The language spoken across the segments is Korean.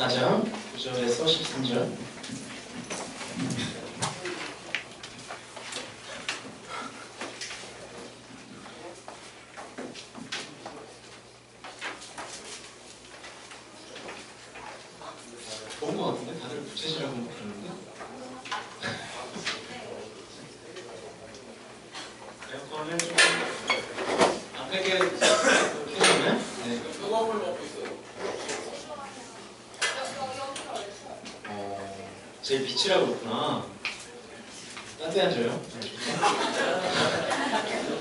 4장 9절에서 13절. 좋은 것 같은데? 다들 부채질하고 그러는데? 에어컨을 좀 앞에 게 켜졌네? 네. 누가물 먹고 있어요. 제일 빛이라고 그렇구나. 딴 데 앉아요.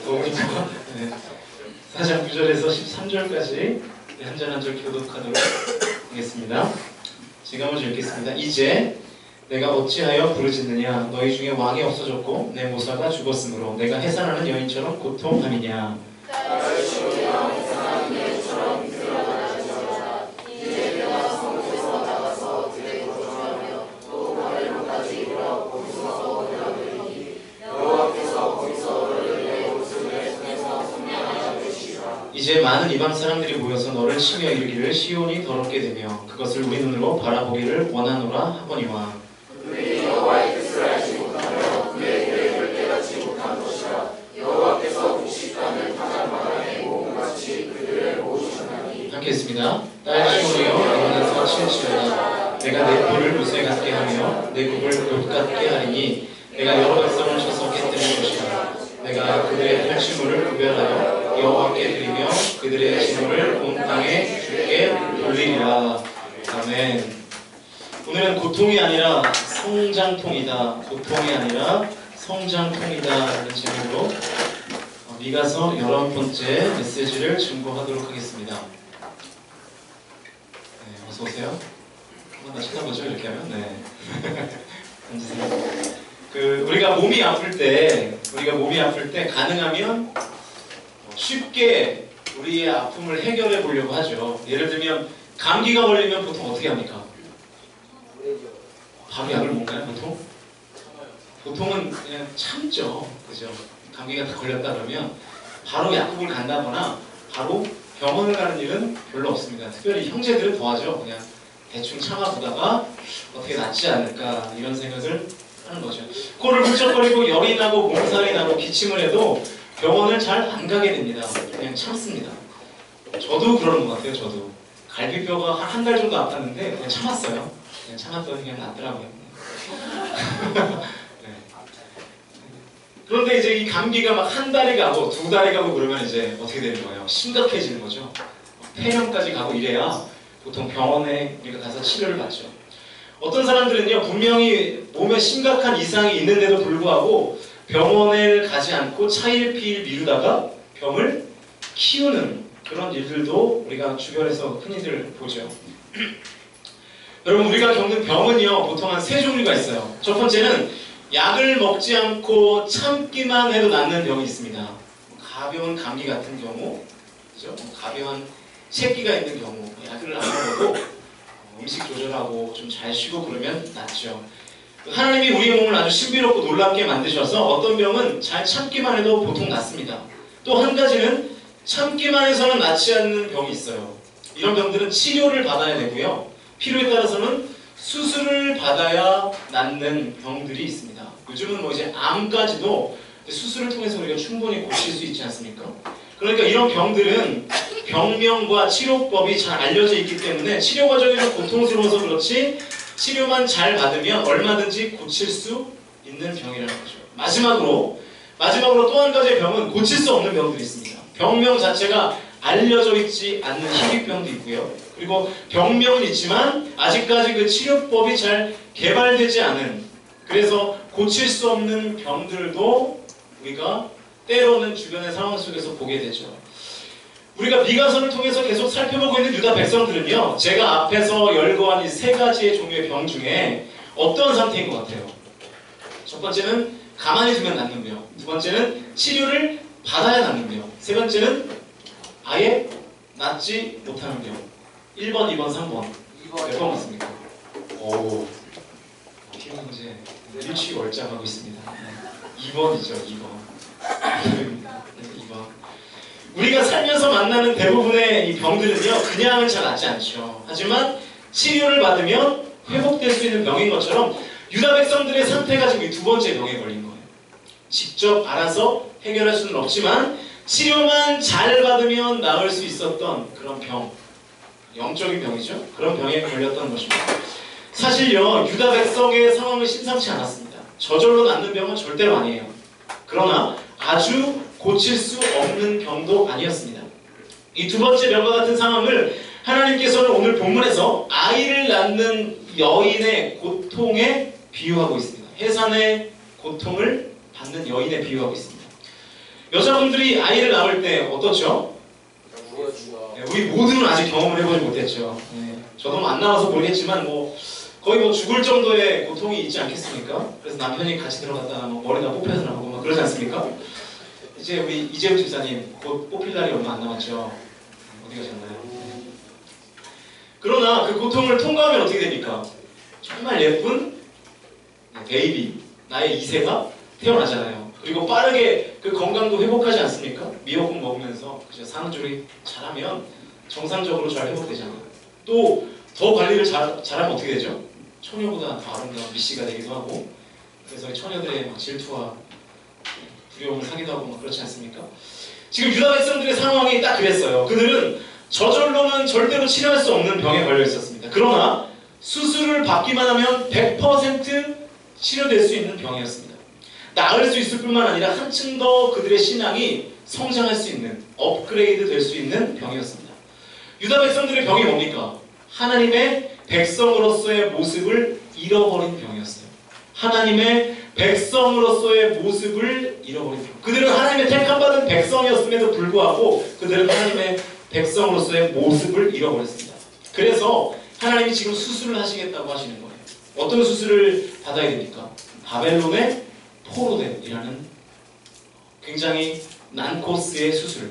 너무 좋아. 네. 4장 9절에서 13절까지 한 절 한 절 교독하도록 하겠습니다. 제가 먼저 읽겠습니다. 이제 내가 어찌하여 부르짖느냐? 너희 중에 왕이 없어졌고 내 모사가 죽었으므로 내가 해산하는 여인처럼 고통함이냐? 이제 많은 이방 사람들이 모여서 너를 치며 이르기를 시온이 더럽게 되며 그것을 우리 눈으로 바라보기를 원하노라 하거니와 그들이 여호와의 뜻을 알지 못하며 그의 계획을 깨닫지 못한 것이라. 여호와께서 국식단을 타작마다 내모음같이 그들을 모으시나니. 함께 했습니다. 딸 시온이여 일어나서 칠지어다. 내가 내 뿔을 무쇠 같게 하며 내 곡을 못 같게 하리니 내가 여러 백성을 쳐서 깨뜨릴 것이라. 내가 그들의 탈취물을 구별하여 여호와께 드리며 그들의 진노를 온 땅에 주께 돌리리라. 아멘. 오늘은 고통이 아니라 성장통이다. 고통이 아니라 성장통이다. 라는 제목으로 미가서 11번째 메시지를 증거하도록 하겠습니다. 네, 어서 오세요. 한번 더 쳐다보죠. 이렇게 하면. 네. 앉으세요. 우리가 몸이 아플 때 가능하면 쉽게 우리의 아픔을 해결해 보려고 하죠. 예를 들면 감기가 걸리면 보통 어떻게 합니까? 바로 약을 먹나요, 보통? 보통은 그냥 참죠. 그죠? 감기가 다 걸렸다 그러면 바로 약국을 간다거나 바로 병원을 가는 일은 별로 없습니다. 특별히 형제들은 더하죠. 그냥 대충 참아보다가 어떻게 낫지 않을까 이런 생각을 하는 거죠. 코를 훌쩍거리고 열이 나고 몸살이 나고 기침을 해도 병원을 잘 안 가게 됩니다. 그냥 참습니다. 저도 그러는 것 같아요. 저도 갈비뼈가 한 달 정도 아팠는데 그냥 참았어요. 그냥 참았더니 그냥 낫더라고요. 네. 그런데 이제 이 감기가 막 한 달이 가고 두 달이 가고 그러면 이제 어떻게 되는 거예요? 심각해지는 거죠. 폐렴까지 가고 이래야 보통 병원에 우리가 가서 치료를 받죠. 어떤 사람들은요, 분명히 몸에 심각한 이상이 있는데도 불구하고 병원에 가지 않고 차일피일 미루다가 병을 키우는 그런 일들도 우리가 주변에서 흔히들 보죠. 여러분, 우리가 겪는 병은요, 보통 한 세 종류가 있어요. 첫 번째는 약을 먹지 않고 참기만 해도 낫는 병이 있습니다. 가벼운 감기 같은 경우, 그죠? 가벼운 새끼가 있는 경우, 약을 안 먹어도 음식 조절하고 좀 잘 쉬고 그러면 낫죠. 하나님이 우리의 몸을 아주 신비롭고 놀랍게 만드셔서 어떤 병은 잘 참기만 해도 보통 낫습니다. 또 한 가지는 참기만 해서는 낫지 않는 병이 있어요. 이런 병들은 치료를 받아야 되고요. 필요에 따라서는 수술을 받아야 낫는 병들이 있습니다. 요즘은 뭐 이제 암까지도 수술을 통해서 우리가 충분히 고칠 수 있지 않습니까? 그러니까 이런 병들은 병명과 치료법이 잘 알려져 있기 때문에 치료 과정이 좀 고통스러워서 그렇지 치료만 잘 받으면 얼마든지 고칠 수 있는 병이라는 거죠. 마지막으로 또 한 가지의 병은 고칠 수 없는 병들이 있습니다. 병명 자체가 알려져 있지 않는 희귀병도 있고요. 그리고 병명은 있지만 아직까지 그 치료법이 잘 개발되지 않은, 그래서 고칠 수 없는 병들도 우리가 때로는 주변의 상황 속에서 보게 되죠. 우리가 미가서를 통해서 계속 살펴보고 있는 유다 백성들은요, 제가 앞에서 열거한 이 세 가지의 종류의 병 중에 어떤 상태인 것 같아요? 첫 번째는 가만히 두면 낫는 병, 두 번째는 치료를 받아야 낫는 병, 세 번째는 아예 낫지 못하는 병. 1번, 2번, 3번 몇 번 맞습니까? 오, 김 형제 일취월장하고 있습니다. 2번이죠, 2번. 2번. 우리가 살면서 만나는 대부분의 이 병들은요, 그냥은 잘 낫지 않죠. 하지만 치료를 받으면 회복될 수 있는 병인 것처럼 유다 백성들의 상태가 지금 이 두 번째 병에 걸린 거예요. 직접 알아서 해결할 수는 없지만 치료만 잘 받으면 나을 수 있었던 그런 병, 영적인 병이죠. 그런 병에 걸렸던 것입니다. 사실요, 유다 백성의 상황은 심상치 않았습니다. 저절로 낫는 병은 절대로 아니에요. 그러나 아주 고칠 수 없는 병도 아니었습니다. 이 두 번째 병과 같은 상황을 하나님께서는 오늘 본문에서 아이를 낳는 여인의 고통에 비유하고 있습니다. 해산의 고통을 받는 여인에 비유하고 있습니다. 여자분들이 아이를 낳을 때 어떻죠? 네, 우리 모두는 아직 경험을 해보지 못했죠. 네, 저도 안 나와서 모르겠지만 거의 죽을 정도의 고통이 있지 않겠습니까? 그래서 남편이 같이 들어갔다가 머리가 뽑혀서 나오고 막 그러지 않습니까? 이제 우리 이재훈 집사님 곧 뽑힐 날이 얼마 안 남았죠. 어디 가셨나요? 네. 그러나 그 고통을 통과하면 어떻게 됩니까? 정말 예쁜 베이비, 나의 2세가 태어나잖아요. 그리고 빠르게 그 건강도 회복하지 않습니까? 미역국 먹으면서 산후조리 잘하면 정상적으로 잘 회복되잖아요. 또 더 관리를 잘하면 어떻게 되죠? 처녀보다 더 아름다운 미씨가 되기도 하고, 그래서 처녀들의 막 질투와 두려움을 사기도 하고 막 그렇지 않습니까? 지금 유다 백성들의 상황이 딱 그랬어요. 그들은 저절로는 절대로 치료할 수 없는 병에 걸려 있었습니다. 그러나 수술을 받기만 하면 100% 치료될 수 있는 병이었습니다. 나을 수 있을 뿐만 아니라 한층 더 그들의 신앙이 성장할 수 있는, 업그레이드 될 수 있는 병이었습니다. 유다 백성들의 병이 뭡니까? 하나님의 백성으로서의 모습을 잃어버린 병이었어요. 하나님의 백성으로서의 모습을 잃어버린 병. 그들은 하나님의 택함받은 백성이었음에도 불구하고 그들은 하나님의 백성으로서의 모습을 잃어버렸습니다. 그래서 하나님이 지금 수술을 하시겠다고 하시는 거예요. 어떤 수술을 받아야 됩니까? 바벨론의 포로됨이라는 굉장히 난 코스의 수술.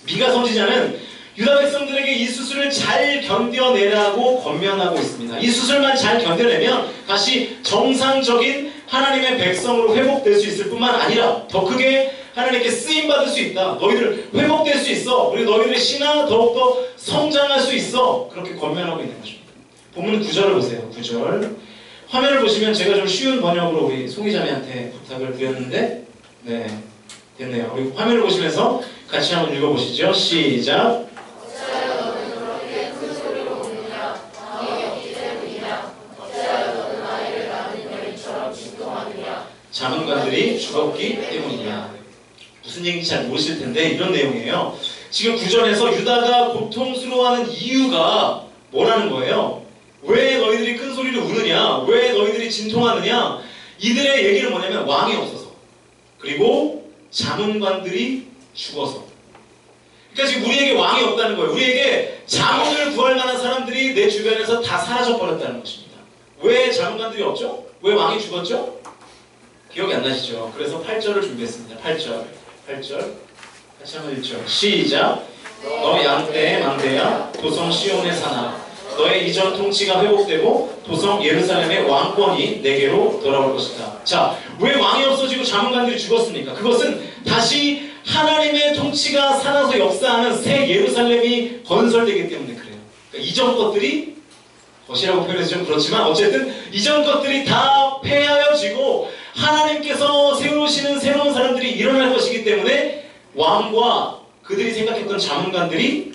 미가 선지자는 유다 백성들에게 이 수술을 잘 견뎌내라고 권면하고 있습니다. 이 수술만 잘 견뎌내면 다시 정상적인 하나님의 백성으로 회복될 수 있을 뿐만 아니라 더 크게 하나님께 쓰임받을 수 있다. 너희들 회복될 수 있어. 그리고 너희들의 신앙 더욱더 성장할 수 있어. 그렇게 권면하고 있는 것입니다. 본문 9절을 보세요. 9절. 화면을 보시면 제가 좀 쉬운 번역으로 우리 송이자매한테 부탁을 드렸는데 네, 됐네요. 우리 화면을 보시면서 같이 한번 읽어보시죠. 시작. 자문관들이 죽었기 때문이냐. 무슨 얘기인지 잘 모르실 텐데 이런 내용이에요. 지금 구절에서 유다가 고통스러워하는 이유가 뭐라는 거예요? 왜 너희들이 큰 소리를 우느냐? 왜 너희들이 진통하느냐? 이들의 얘기는 뭐냐면 왕이 없어서, 그리고 자문관들이 죽어서. 그러니까 지금 우리에게 왕이 없다는 거예요. 우리에게 자문을 구할 만한 사람들이 내 주변에서 다 사라져버렸다는 것입니다. 왜 자문관들이 없죠? 왜 왕이 죽었죠? 기억이 안 나시죠? 그래서 8절을 준비했습니다. 8절 같이 한번 읽죠. 시작. 너 양떼의 망대야 도성 시온의 산하, 너의 이전 통치가 회복되고 도성 예루살렘의 왕권이 내게로 돌아올 것이다. 자, 왜 왕이 없어지고 자문관들이 죽었습니까? 그것은 다시 하나님의 통치가 살아서 역사하는 새 예루살렘이 건설되기 때문에 그래요. 그러니까 이전 것들이, 것이라고 표현해서 좀 그렇지만 어쨌든 이전 것들이 다 폐하여지고 하나님께서 세우시는 새로운 사람들이 일어날 것이기 때문에 왕과 그들이 생각했던 자문관들이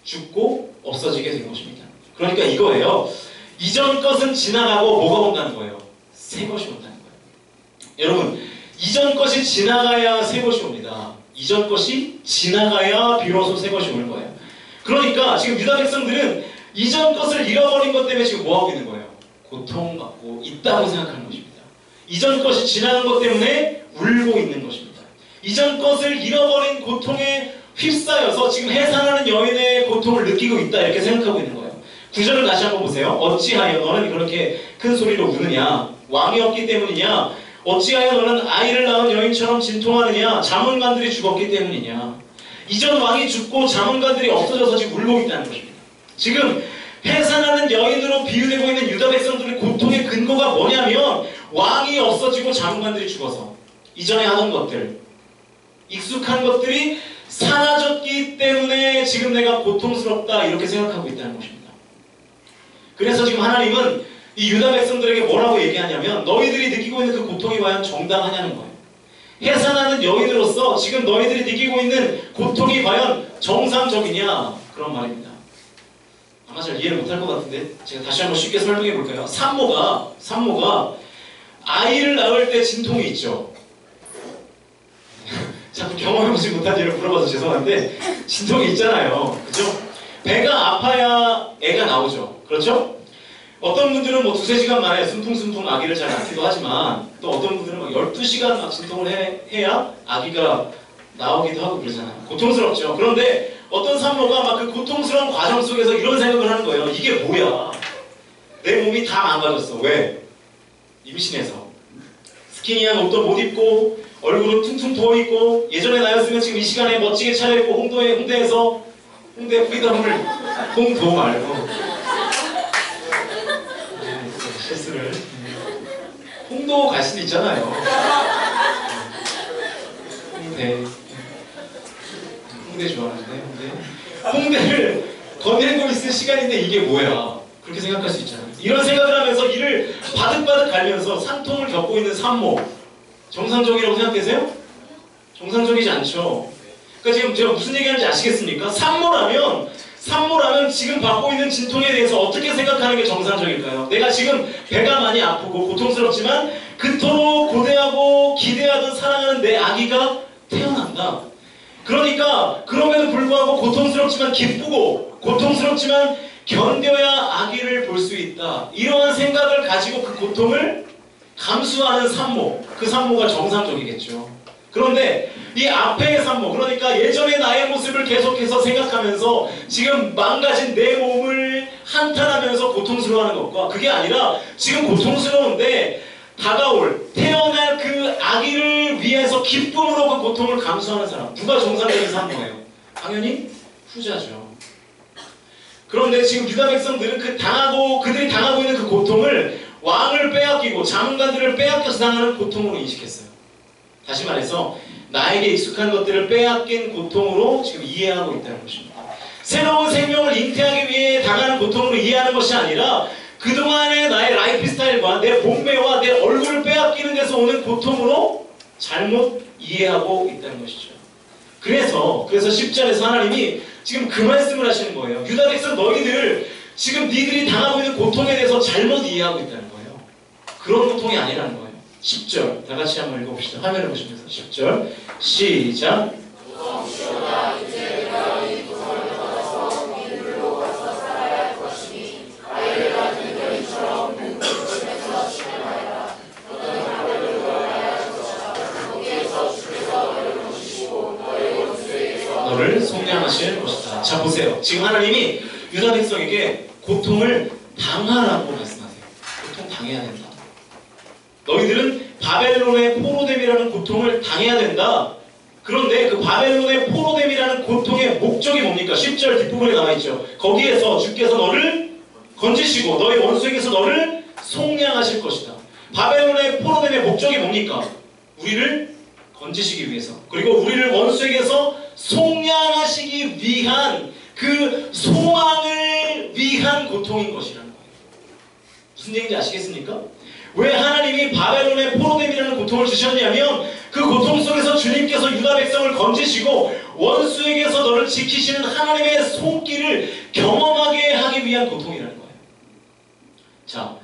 죽고 없어지게 된 것입니다. 그러니까 이거예요. 이전 것은 지나가고 뭐가 온다는 거예요? 새 것이 온다는 거예요. 여러분, 이전 것이 지나가야 새 것이 옵니다. 이전 것이 지나가야 비로소 새 것이 오는 거예요. 그러니까 지금 유다 백성들은 이전 것을 잃어버린 것 때문에 지금 뭐하고 있는 거예요? 고통받고 있다고 생각하는 것입니다. 이전 것이 지나간 것 때문에 울고 있는 것입니다. 이전 것을 잃어버린 고통에 휩싸여서 지금 해산하는 여인의 고통을 느끼고 있다, 이렇게 생각하고 있는 거예요. 9절을 다시 한번 보세요. 어찌하여 너는 그렇게 큰 소리로 우느냐? 왕이 없기 때문이냐? 어찌하여 너는 아이를 낳은 여인처럼 진통하느냐? 자문관들이 죽었기 때문이냐? 이전 왕이 죽고 자문관들이 없어져서 지금 울고 있다는 것입니다. 지금 해산하는 여인으로 비유되고 있는 유다 백성들의 고통의 근거가 뭐냐면 왕이 없어지고 자문관들이 죽어서 이전에 하던 것들, 익숙한 것들이 사라졌기 때문에 지금 내가 고통스럽다, 이렇게 생각하고 있다는 것입니다. 그래서 지금 하나님은 이 유다 백성들에게 뭐라고 얘기하냐면 너희들이 느끼고 있는 그 고통이 과연 정당하냐는 거예요. 해산하는 여인으로서 지금 너희들이 느끼고 있는 고통이 과연 정상적이냐 그런 말입니다. 아마 잘 이해를 못할 것 같은데 제가 다시 한번 쉽게 설명해 볼까요? 산모가 아이를 낳을 때 진통이 있죠. 자꾸 경험해보지 못한 일을 물어봐서 죄송한데 진통이 있잖아요. 그죠? 배가 아파야 애가 나오죠. 그렇죠? 어떤 분들은 뭐 2-3시간 만에 숨풍숨풍 아기를 잘 낳기도 하지만 또 어떤 분들은 막 12시간 막 진통을 해야 아기가 나오기도 하고 그러잖아요. 고통스럽죠. 그런데 어떤 산모가 막 그 고통스러운 과정 속에서 이런 생각을 하는 거예요. 이게 뭐야? 내 몸이 다 망가졌어. 왜? 임신해서. 스키니한 옷도 못 입고 얼굴은 퉁퉁 부어있고 예전에 나였으면 지금 이 시간에 멋지게 차려입고 홍대에서 홍대 프리덤을 홍도 말고 실수를 홍도 갈 수도 있잖아요. 홍대 좋아하는데 홍대를 거닐고 있을 시간인데 이게 뭐야? 그렇게 생각할 수 있잖아요. 이런 생각을 하면서 이를 바득바득 갈면서 산통을 겪고 있는 산모 정상적이라고 생각되세요? 정상적이지 않죠. 그러니까 지금 제가 무슨 얘기하는지 아시겠습니까? 산모라면 지금 받고 있는 진통에 대해서 어떻게 생각하는 게 정상적일까요? 내가 지금 배가 많이 아프고 고통스럽지만 그토록 고대하고 기대하던 사랑하는 내 아기가 태어난다. 그러니까 그럼에도 불구하고 고통스럽지만 기쁘고 고통스럽지만 견뎌야 아기를 볼 수 있다. 이러한 생각을 가지고 그 고통을 감수하는 산모, 그 산모가 정상적이겠죠. 그런데 이 앞에의 산모, 그러니까 예전의 나의 모습을 계속해서 생각하면서 지금 망가진 내 몸을 한탄하면서 고통스러워하는 것과 그게 아니라 지금 고통스러운데 태어날 그 아기를 위해서 기쁨으로 그 고통을 감수하는 사람, 누가 정상적인 산모예요? 당연히 후자죠. 그런데 지금 유다 백성들은 그들이 당하고 있는 그 고통을 왕을 빼앗기고 자문관들을 빼앗겨서 당하는 고통으로 인식했어요. 다시 말해서 나에게 익숙한 것들을 빼앗긴 고통으로 지금 이해하고 있다는 것입니다. 새로운 생명을 잉태하기 위해 당하는 고통으로 이해하는 것이 아니라 그동안의 나의 라이프 스타일과 내 몸매와 내 얼굴을 빼앗기는 데서 오는 고통으로 잘못 이해하고 있다는 것이죠. 그래서 10절에서 하나님이 지금 그 말씀을 하시는 거예요. 유다 백성 너희들 지금 니들이 당하고 있는 고통에 대해서 잘못 이해하고 있다는 거예요. 그런 고통이 아니라는 거예요. 10절 다 같이 한번 읽어봅시다. 화면을 보시면서 10절 시작. 너를 속량하실 것이다. 자 보세요. 지금 하나님이 유다 백성에게 고통을 당하라고 말씀하세요. 고통 당해야 된다. 너희들은 바벨론의 포로됨이라는 고통을 당해야 된다. 그런데 그 바벨론의 포로됨이라는 고통의 목적이 뭡니까? 10절 뒷부분에 나와있죠. 거기에서 주께서 너를 건지시고 너희 원수에게서 너를 속량하실 것이다. 바벨론의 포로됨의 목적이 뭡니까? 우리를 건지시기 위해서, 그리고 우리를 원수에게서 속량하시기 위한 그 소망을 위한 고통인 것이라는 거예요. 무슨 얘기인지 아시겠습니까? 왜 하나님이 바벨론의 포로됨이라는 고통을 주셨냐면 그 고통 속에서 주님께서 유다 백성을 건지시고 원수에게서 너를 지키시는 하나님의 손길을 경험하게 하기 위한 고통이라는 거예요. 자,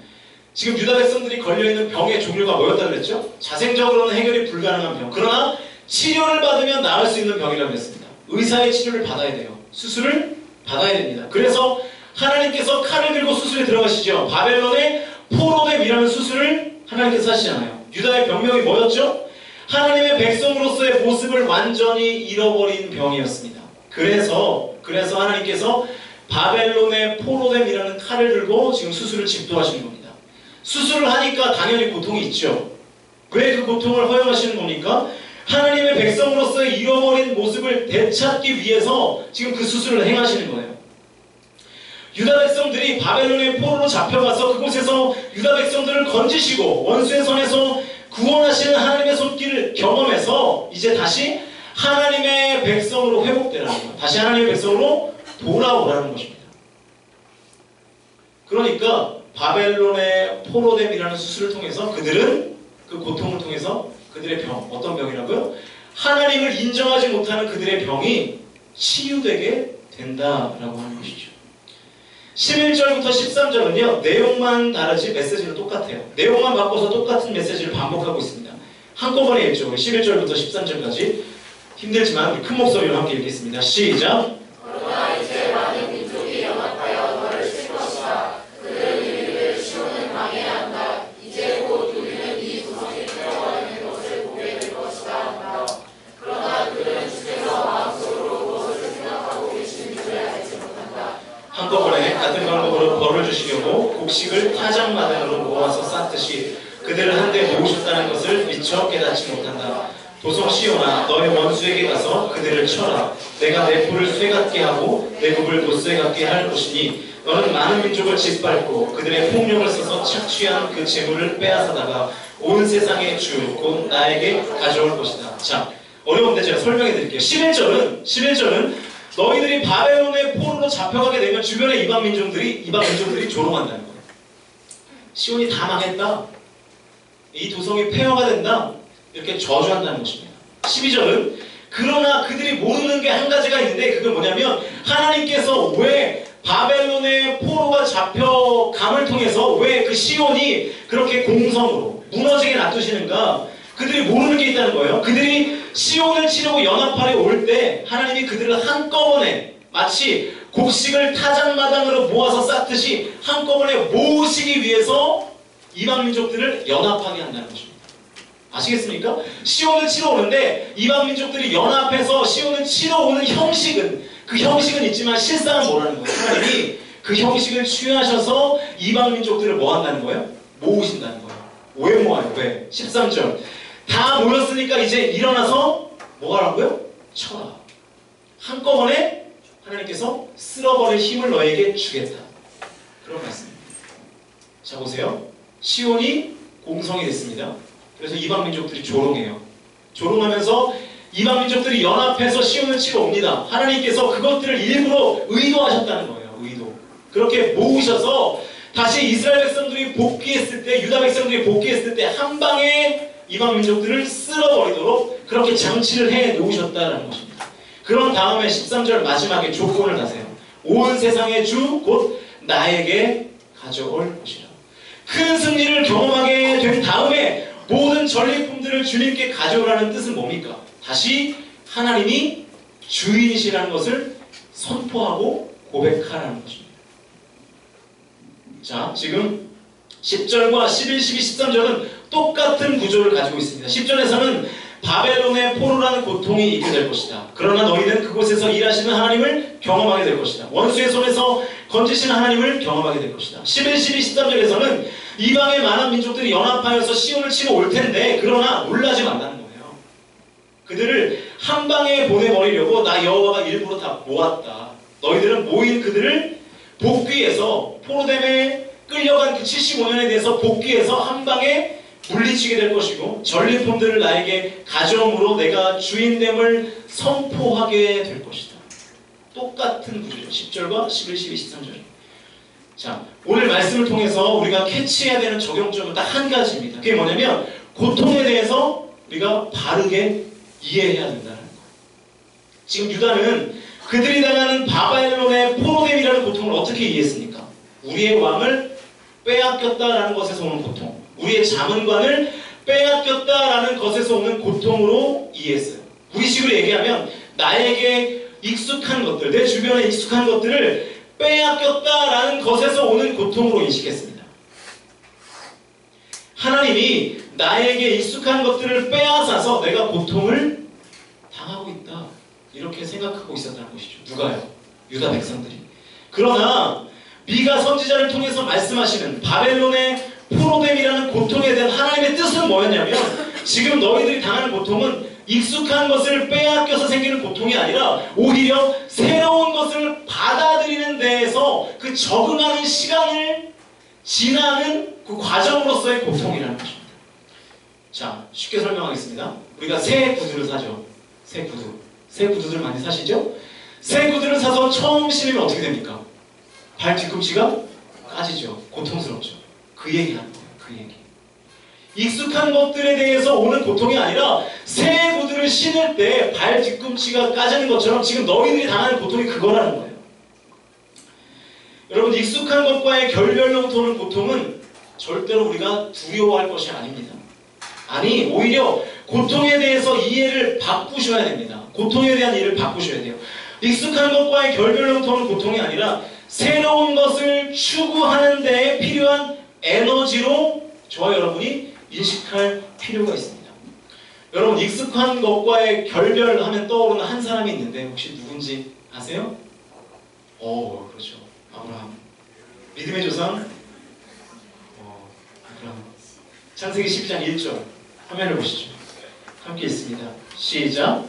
지금 유다 백성들이 걸려있는 병의 종류가 뭐였다고 그랬죠? 자생적으로는 해결이 불가능한 병. 그러나 치료를 받으면 나을 수 있는 병이라고 했습니다. 의사의 치료를 받아야 돼요. 수술을 받아야 됩니다. 그래서 하나님께서 칼을 들고 수술에 들어가시죠. 바벨론의 포로됨이라는 수술을 하나님께서 하시잖아요. 유다의 병명이 뭐였죠? 하나님의 백성으로서의 모습을 완전히 잃어버린 병이었습니다. 그래서 하나님께서 바벨론의 포로됨이라는 칼을 들고 지금 수술을 집도하시는 겁니다. 수술을 하니까 당연히 고통이 있죠. 왜 그 고통을 허용하시는 겁니까? 하나님의 백성으로서의 잃어버린 모습을 되찾기 위해서 지금 그 수술을 행하시는 거예요. 유다 백성들이 바벨론의 포로로 잡혀가서 그곳에서 유다 백성들을 건지시고 원수의 손에서 구원하시는 하나님의 손길을 경험해서 이제 다시 하나님의 백성으로 회복되라는 거예요. 다시 하나님의 백성으로 돌아오라는 것입니다. 그러니까 바벨론의 포로됨이라는 수술을 통해서 그들은 그 고통을 통해서 그들의 병, 어떤 병이라고요? 하나님을 인정하지 못하는 그들의 병이 치유되게 된다라고 하는 것이죠. 11절부터 13절은요. 내용만 다르지 메시지는 똑같아요. 내용만 바꿔서 똑같은 메시지를 반복하고 있습니다. 한꺼번에 읽죠. 11절부터 13절까지 힘들지만 우리 큰 목소리로 함께 읽겠습니다. 시작! 그러나 이제 많은 민족이 연합하여 너를 칠 것이다. 그들은 이르기를 시온은 망해한다. 이제 곧 우리는 이 구성이 되어가는 것을 보게 될 것이다 한다. 그러나 그들은 주께서 마음속으로 무엇을 생각하고 계시는 줄을 알지 못한다. 한꺼번에 같은 방법으로 벌을 주시려고 곡식을 타작마당으로 모아서 쌓듯이 그들을 한데 모으셨다는 것을 미처 깨닫지 못한다. 도성 시온아 너의 원수에게 가서 그들을 쳐라. 내가 내 뿔을 쇠같게 하고 내 굽을 못쇠같게 할 것이니 너는 많은 민족을 짓밟고 그들의 폭력을 써서 착취한 그 재물을 빼앗아다가 온 세상의 주 곧 나에게 가져올 것이다. 자, 어려운데 제가 설명해 드릴게요. 11절은 너희들이 바벨론의 포로로 잡혀가게 되면 주변의 이방 민족들이 조롱한다는 거예요. 시온이 다 망했다. 이 도성이 폐허가 된다. 이렇게 저주한다는 것입니다. 12절은 그러나 그들이 모르는 게 한 가지가 있는데 그게 뭐냐면 하나님께서 왜 바벨론의 포로가 잡혀감을 통해서 왜 그 시온이 그렇게 공성으로 무너지게 놔두시는가 그들이 모르는 게 있다는 거예요. 그들이 시온을 치려고 연합하려 올 때 하나님이 그들을 한꺼번에 마치 곡식을 타작마당으로 모아서 쌓듯이 한꺼번에 모으시기 위해서 이방 민족들을 연합하게 한다는 것입니다. 아시겠습니까? 시온을 치러 오는데 이방 민족들이 연합해서 시온을 치러 오는 그 형식은 있지만 실상은 뭐라는 거예요? 하나님이 그 형식을 취하셔서 이방 민족들을 뭐 한다는 거예요? 모으신다는 거예요. 왜 모아요? 왜? 13절 다 모였으니까 이제 일어나서 뭐 하라고요? 쳐라. 한꺼번에 하나님께서 쓸어버릴 힘을 너에게 주겠다. 그런 말씀입니다. 자 보세요. 시온이 공성이 됐습니다. 그래서 이방 민족들이 조롱해요. 조롱하면서 이방 민족들이 연합해서 시온을 치러 옵니다. 하나님께서 그것들을 일부러 의도하셨다는 거예요. 의도. 그렇게 모으셔서 다시 이스라엘 백성들이 복귀했을 때, 유다 백성들이 복귀했을 때 한 방에 이방 민족들을 쓸어버리도록 그렇게 장치를 해 놓으셨다는 것입니다. 그런 다음에 13절 마지막에 조건을 다세요. 온 세상의 주 곧 나에게 가져올 것이라. 큰 승리를 경험하게 된 다음에 모든 전리품들을 주님께 가져오라는 뜻은 뭡니까? 다시 하나님이 주인이시라는 것을 선포하고 고백하라는 것입니다. 자, 지금 10절과 11, 12, 13절은 똑같은 구조를 가지고 있습니다. 10절에서는 바벨론의 포로라는 고통이 있게 될 것이다. 그러나 너희는 그곳에서 일하시는 하나님을 경험하게 될 것이다. 원수의 손에서 건지시는 하나님을 경험하게 될 것이다. 11, 12, 13절에서는 이방의 많은 민족들이 연합하여서 시온을 치러 올 텐데 그러나 놀라지 말라는 거예요. 그들을 한 방에 보내버리려고 나 여호와가 일부러 다 모았다. 너희들은 모인 그들을 복귀해서 포로됨에 끌려간 그 75년에 대해서 복귀해서 한 방에 물리치게 될 것이고 전리품들을 나에게 가져옴으로 내가 주인됨을 선포하게 될 것이다. 똑같은 구조죠. 10절과 11, 12, 13절. 자, 오늘 말씀을 통해서 우리가 캐치해야 되는 적용점은 딱 한 가지입니다. 그게 뭐냐면 고통에 대해서 우리가 바르게 이해해야 된다는 거예요. 지금 유다는 그들이 당하는 바벨론의 포로됨이라는 고통을 어떻게 이해했습니까? 우리의 왕을 빼앗겼다라는 것에서 오는 고통, 우리의 자문관을 빼앗겼다라는 것에서 오는 고통으로 이해했어요. 우리식으로 얘기하면 나에게 익숙한 것들, 내 주변에 익숙한 것들을 빼앗겼다라는 것에서 오는 고통으로 인식했습니다. 하나님이 나에게 익숙한 것들을 빼앗아서 내가 고통을 당하고 있다. 이렇게 생각하고 있었다는 것이죠. 누가요? 유다 백성들이. 그러나 미가 선지자를 통해서 말씀하시는 바벨론의 포로됨이라는 고통에 대한 하나님의 뜻은 뭐였냐면 지금 너희들이 당하는 고통은 익숙한 것을 빼앗겨서 생기는 고통이 아니라 오히려 새로운 것을 받아들이는 데에서 그 적응하는 시간을 지나는 그 과정으로서의 고통이라는 것입니다. 자, 쉽게 설명하겠습니다. 우리가 새 구두를 사죠. 새 구두. 새 구두들 많이 사시죠? 새 구두를 사서 처음 신으면 어떻게 됩니까? 발 뒤꿈치가 까지죠. 고통스럽죠. 그 얘기하는 거예요. 그 얘기. 익숙한 것들에 대해서 오는 고통이 아니라 새 구두를 신을 때 발 뒤꿈치가 까지는 것처럼 지금 너희들이 당하는 고통이 그거라는 거예요. 여러분, 익숙한 것과의 결별로부터 오는 고통은 절대로 우리가 두려워할 것이 아닙니다. 아니, 오히려 고통에 대해서 이해를 바꾸셔야 됩니다. 고통에 대한 이해를 바꾸셔야 돼요. 익숙한 것과의 결별로부터 오는 고통이 아니라 새로운 것을 추구하는 데에 필요한 에너지로 저와 여러분이 인식할 필요가 있습니다. 여러분, 익숙한 것과의 결별하면 떠오르는 한 사람이 있는데 혹시 누군지 아세요? 그렇죠. 아브라함. 믿음의 조상. 아브라함. 창세기 12장 1절 화면을 보시죠. 함께 있습니다. 시작.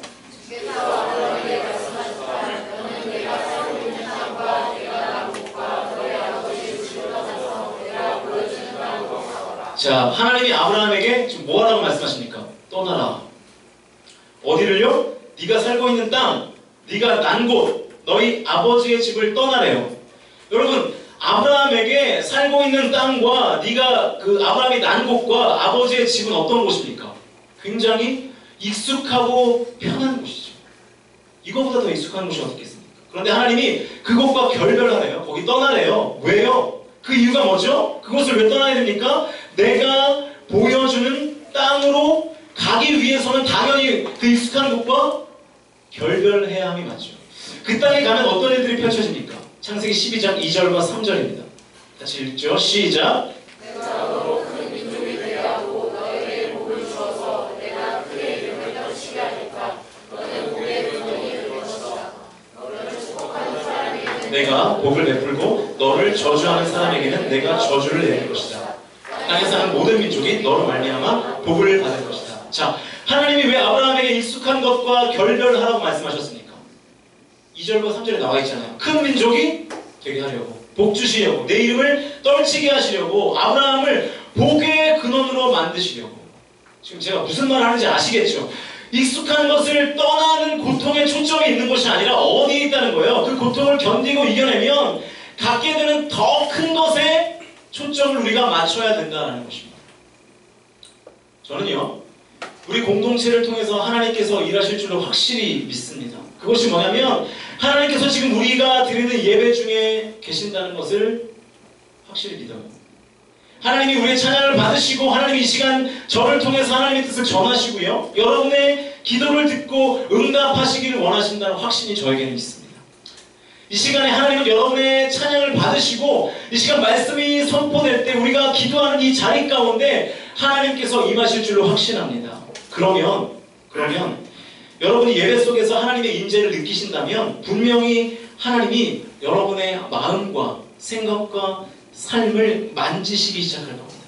자, 하나님이 아브라함에게 지금 뭐하라고 말씀하십니까? 떠나라. 어디를요? 네가 살고 있는 땅, 네가 난 곳, 너희 아버지의 집을 떠나래요. 여러분, 아브라함에게 살고 있는 땅과 네가 그 아브라함이 난 곳과 아버지의 집은 어떤 곳입니까? 굉장히 익숙하고 편한 곳이죠. 이거보다 더 익숙한 곳이 어디 있겠습니까? 그런데 하나님이 그곳과 결별하래요. 거기 떠나래요. 왜요? 그 이유가 뭐죠? 그곳을 왜 떠나야 됩니까? 내가 보여주는 땅으로 가기 위해서는 당연히 그 익숙한 곳과 결별해야 함이 맞죠. 그 땅에 가면 어떤 일들이 펼쳐집니까? 창세기 12장 2절과 3절입니다. 같이 읽죠. 시작. 내가 너로 큰 민족이 되게 하고 너에게 복을 주어서 내가 그의 이름을 떨치게 하니까 너는 복의 근원이 될 것이다. 너를 축복하는 사람에게는 내가 복을 베풀고 너를 저주하는 사람에게는 내가 저주를 내릴 것이다. 땅에 사는 모든 민족이 너로 말미암아 복을 받을 것이다. 자, 하나님이 왜 아브라함에게 익숙한 것과 결별하라고 말씀하셨습니까? 2절과 3절에 나와 있잖아요. 큰 민족이 되게 하려고, 복 주시려고, 내 이름을 떨치게 하시려고, 아브라함을 복의 근원으로 만드시려고. 지금 제가 무슨 말을 하는지 아시겠죠? 익숙한 것을 떠나는 고통에 초점이 있는 것이 아니라 어디에 있다는 거예요. 그 고통을 견디고 이겨내면 갖게 되는 더 큰 것에 초점을 우리가 맞춰야 된다는 것입니다. 저는요, 우리 공동체를 통해서 하나님께서 일하실 줄로 확실히 믿습니다. 그것이 뭐냐면 하나님께서 지금 우리가 드리는 예배 중에 계신다는 것을 확실히 믿어요. 하나님이 우리의 찬양을 받으시고 하나님이 이 시간 저를 통해서 하나님의 뜻을 전하시고요, 여러분의 기도를 듣고 응답하시기를 원하신다는 확신이 저에게는 있습니다. 이 시간에 하나님은 여러분의 찬양을 받으시고 이 시간 말씀이 선포될 때 우리가 기도하는 이 자리 가운데 하나님께서 임하실 줄로 확신합니다. 그러면 여러분이 예배 속에서 하나님의 임재를 느끼신다면 분명히 하나님이 여러분의 마음과 생각과 삶을 만지시기 시작할 겁니다.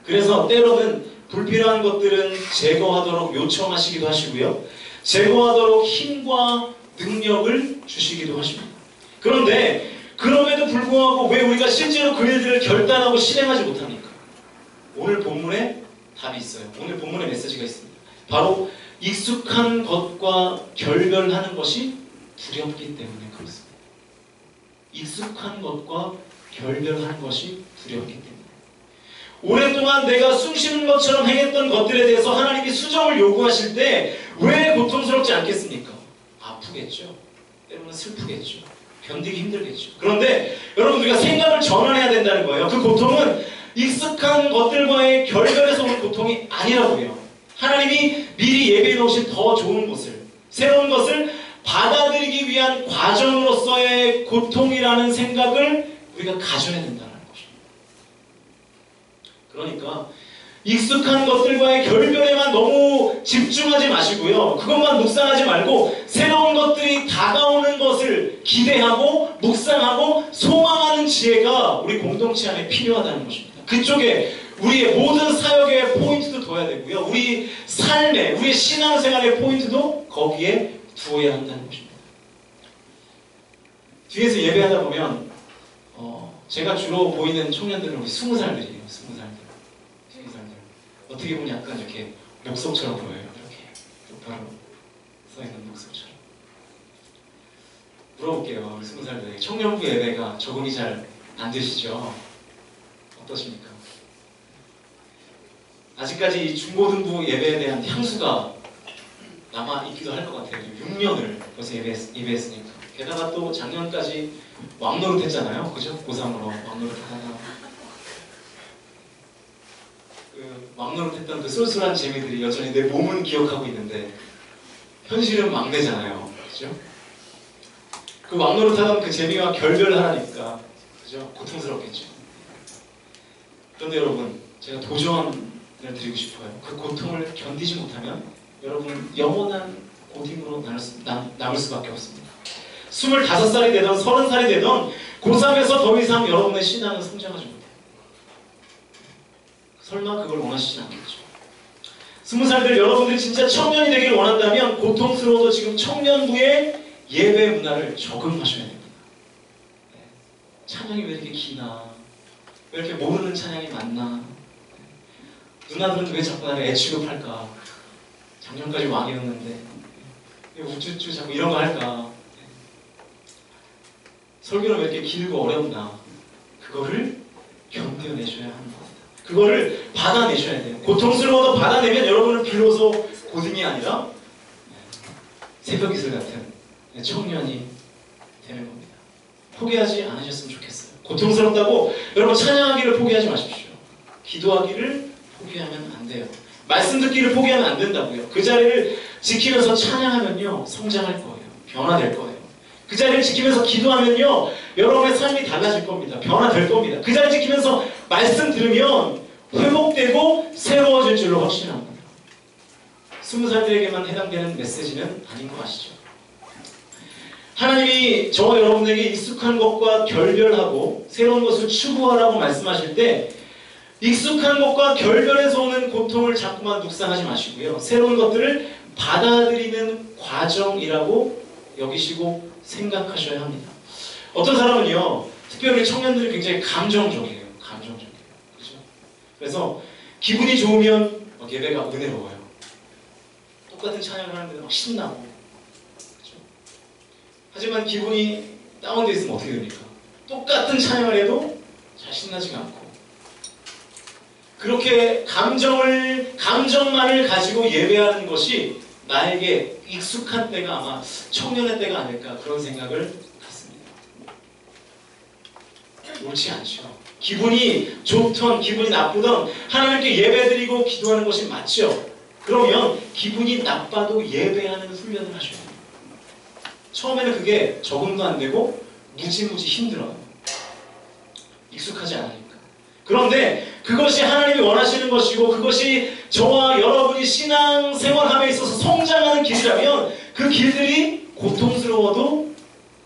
그래서 때로는 불필요한 것들은 제거하도록 요청하시기도 하시고요, 제거하도록 힘과 능력을 주시기도 하십니다. 그런데 그럼에도 불구하고 왜 우리가 실제로 그 일들을 결단하고 실행하지 못합니까? 오늘 본문에 답이 있어요. 오늘 본문에 메시지가 있습니다. 바로 익숙한 것과 결별하는 것이 두렵기 때문에 그렇습니다. 익숙한 것과 결별하는 것이 두렵기 때문에. 오랫동안 내가 숨쉬는 것처럼 행했던 것들에 대해서 하나님이 수정을 요구하실 때 왜 고통스럽지 않겠습니까? 아프겠죠. 때로는 슬프겠죠. 견디기 힘들겠죠. 그런데 여러분, 우리가 생각을 전환해야 된다는 거예요. 그 고통은 익숙한 것들과의 결별에서 오는 고통이 아니라고요. 하나님이 미리 예비해 놓으신 더 좋은 것을, 새로운 것을 받아들이기 위한 과정으로서의 고통이라는 생각을 우리가 가져야 된다는 것입니다. 그러니까 익숙한 것들과의 결별에만 너무 집중하지 마시고요, 그것만 묵상하지 말고 새로운 것들이 다가오는 것을 기대하고 묵상하고 소망하는 지혜가 우리 공동체 안에 필요하다는 것입니다. 그쪽에 우리의 모든 사역의 포인트도 둬야 되고요, 우리 삶의, 우리의 신앙생활의 포인트도 거기에 두어야 한다는 것입니다. 뒤에서 예배하다 보면 제가 주로 보이는 청년들은 우리 20살들이에요. 20살들. 어떻게 보면 약간 이렇게 목석처럼 보여요. 이렇게 똑바로 써있는 목석처럼. 물어볼게요. 우리 20살들 청년부 예배가 적응이 잘 안 되시죠? 어떠십니까? 아직까지 이 중고등부 예배에 대한 향수가 남아있기도 할 것 같아요. 6년을 벌써 예배했으니까. 게다가 또 작년까지 왕노릇 했잖아요. 그죠? 고3으로 왕노릇 하다가 그 왕노릇 했던 그 쏠쏠한 재미들이 여전히 내 몸은 기억하고 있는데 현실은 막내잖아요. 그죠? 그 왕노릇 하던 그 재미와 결별하라니까 그죠? 고통스럽겠죠. 그런데 여러분, 제가 도전을 드리고 싶어요. 그 고통을 견디지 못하면 여러분 영원한 고딩으로 남을 수밖에 없습니다. 25살이 되던 30살이 되던 고3에서 더 이상 여러분의 신앙은 성장하지 못해요. 설마 그걸 원하시진 않겠죠. 20살 될 여러분들이 진짜 청년이 되기를 원한다면 고통스러워도 지금 청년부의 예배 문화를 적응하셔야 됩니다. 찬양이 왜 이렇게 기나? 왜 이렇게 모르는 찬양이 많나? 누나들은 왜 자꾸 나를 애 취급할까? 작년까지 왕이었는데 왜 우쭈쭈 자꾸 이런 거 할까? 설교는 왜 이렇게 길고 어렵나? 그거를 견뎌내셔야 하는 겁니다. 그거를 받아내셔야 돼요. 고통스러워도 받아내면 여러분은 비로소 고등이 아니라 새벽이슬 같은 청년이 되는 겁니다. 포기하지 않으셨으면 좋겠어요. 고통스럽다고 여러분 찬양하기를 포기하지 마십시오. 기도하기를 포기하면 안 돼요. 말씀 듣기를 포기하면 안 된다고요. 그 자리를 지키면서 찬양하면요 성장할 거예요. 변화될 거예요. 그 자리를 지키면서 기도하면요 여러분의 삶이 달라질 겁니다. 변화될 겁니다. 그 자리 지키면서 말씀 들으면 회복되고 새로워질 줄로 확신합니다. 20살들에게만 해당되는 메시지는 아닌 거 아시죠? 하나님이 저와 여러분에게 익숙한 것과 결별하고 새로운 것을 추구하라고 말씀하실 때 익숙한 것과 결별에서 오는 고통을 자꾸만 묵상하지 마시고요. 새로운 것들을 받아들이는 과정이라고 여기시고 생각하셔야 합니다. 어떤 사람은요, 특별히 청년들이 굉장히 감정적이에요. 감정적이에요. 그렇죠? 그래서 기분이 좋으면 막 예배가 은혜로워요. 똑같은 찬양을 하는데 막 신나고. 그렇죠? 하지만 기분이 다운되어 있으면 어떻게 됩니까? 똑같은 찬양을 해도 잘 신나지가 않고. 그렇게 감정만을 가지고 예배하는 것이 나에게 익숙한 때가 아마 청년의 때가 아닐까 그런 생각을 갖습니다. 옳지 않죠. 기분이 좋던 기분이 나쁘던 하나님께 예배드리고 기도하는 것이 맞죠. 그러면 기분이 나빠도 예배하는 훈련을 하셔야 돼요. 처음에는 그게 적응도 안 되고 무지무지 힘들어요. 익숙하지 않으니까. 그런데 그것이 하나님이 원하시는 것이고 그것이 저와 여러분이 신앙생활함에 있어서 성장하는 길이라면 그 길들이 고통스러워도